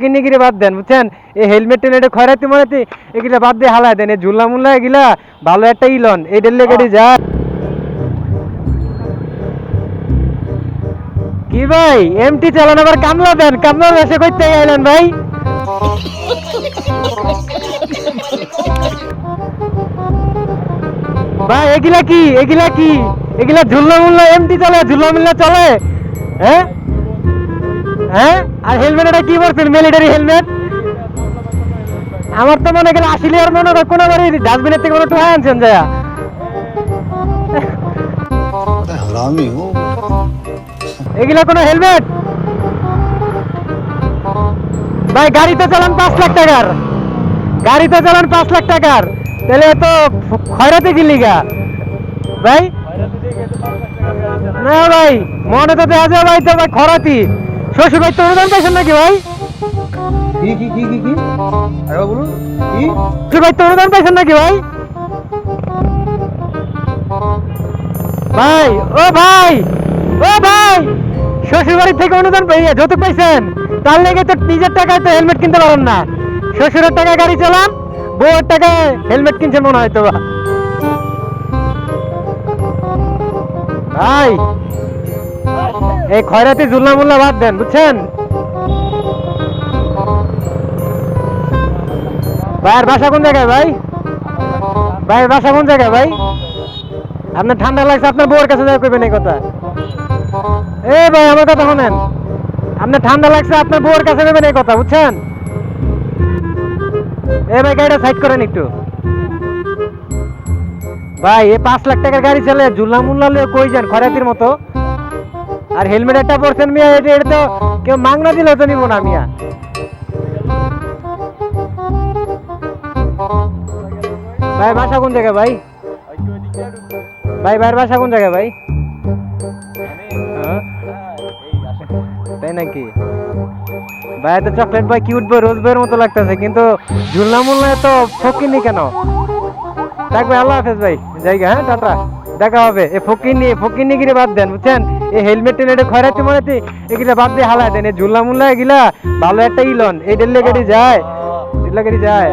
কিনিগিরি বাদ দেন বুঝছেন, এই হেলমেট টেলমেটে খয়রাতি মরাতি এগুলা বাদ দিয়ে হালায় দেন, এই ঝুল্লা মুল্লা এগুলা ভালো একটা ইলন এই ডেলে গাড়ি যা। কি ভাই এমটি চালান আবার কামলা দেন, কামলা এসে করতে আইলেন ভাই? ভাই এগুলা কি এগুলা কি এগুলা ঝুল্লা মুল্লা এমটি চলে, ঝুল্লা মুল্লা চলে? হ্যাঁ হ্যাঁ, আর হেলমেট এটা কি বলছেন, মিলিটারি হেলমেট? আমার তো মনে গেল আসলে আর মনে হয় কোনো বাড়ি ডাস্টবিনের থেকে কোনো টোয়া আনছেন যায়া। এগুলা কোনো হেলমেট? ভাই গাড়ি তো চালান 5 লাখ টাকার, গাড়ি তো চালান 5 লাখ টাকার, তাহলে তো খয়রাতে কি লিগা ভাই? না ভাই মনে তো দেখা যায় ভাই, তো ভাই খরাতি শ্বশুর ভাই তো অনুদান পাইছেন নাকি ভাই? কি কি কি কি কি আরে বলুন কি শ্বশুর ভাই তো অনুদান পাইছেন নাকি ভাই? ভাই ও ভাই, ও ভাই শ্বশুর বাড়ি থেকে অনুদান পাইয়া যৌতুক পাইছেন, তার লেগে তো নিজের টাকায় তো হেলমেট কিনতে পারেন না, শ্বশুরের টাকায় গাড়ি চালান, বউয়ের টাকায় হেলমেট কিনছেন মনে হয় তো। ভাই এই খয়রাতি জুল্লা মুল্লা বাদ দেন বুঝছেন। ভাইয়ের বাসা কোন জায়গায় ভাই? ভাইয়ের বাসা কোন জায়গায় ভাই? আপনার ঠান্ডা লাগছে, আপনার বউয়ের কাছে যাই কইবেন এই কথা। এ ভাই আমার কথা শোনেন, আপনার ঠান্ডা লাগছে আপনার বউয়ের কাছে কইবেন এই কথা বুঝছেন। এ ভাই গাড়িটা সাইড করেন একটু। ভাই এ 5 লাখ টাকার গাড়ি চলে জুল্লা মুল্লা লয়ে কই যান খয়রাতির মতো? আর হেলমেট একটা পরছেন মিয়া, এটা তো কেউ মাংনা দিলেও তো নিব না মিয়া। ভাই বাসা কোন জায়গায় ভাই? ভাই ভাইয়ের বাসা কোন জায়গায় ভাই? হ্যাঁ? তাই নাকি? ভাই তো চকলেট ভাই কিউট বই রোজ বইয়ের মতো লাগতেছে, কিন্তু ঝুলনা মুল্লা তো ফকিনি কেন? থাকবে, আল্লাহ হাফেজ ভাই, জায়গা হ্যাঁ টাটা, দেখা হবে। এ ফকিনি গিরে বাদ দেন বুঝছেন, এই হেলমেট টেলমেটে খয়রাতি মরাতি এগুলা বাদ দিয়ে হালায় দেন, এই ঝুল্লা মুল্লা এগুলা ভালো একটা ইলন এই ডেলে গাড়ি যায়, ডেলে গাড়ি যায়।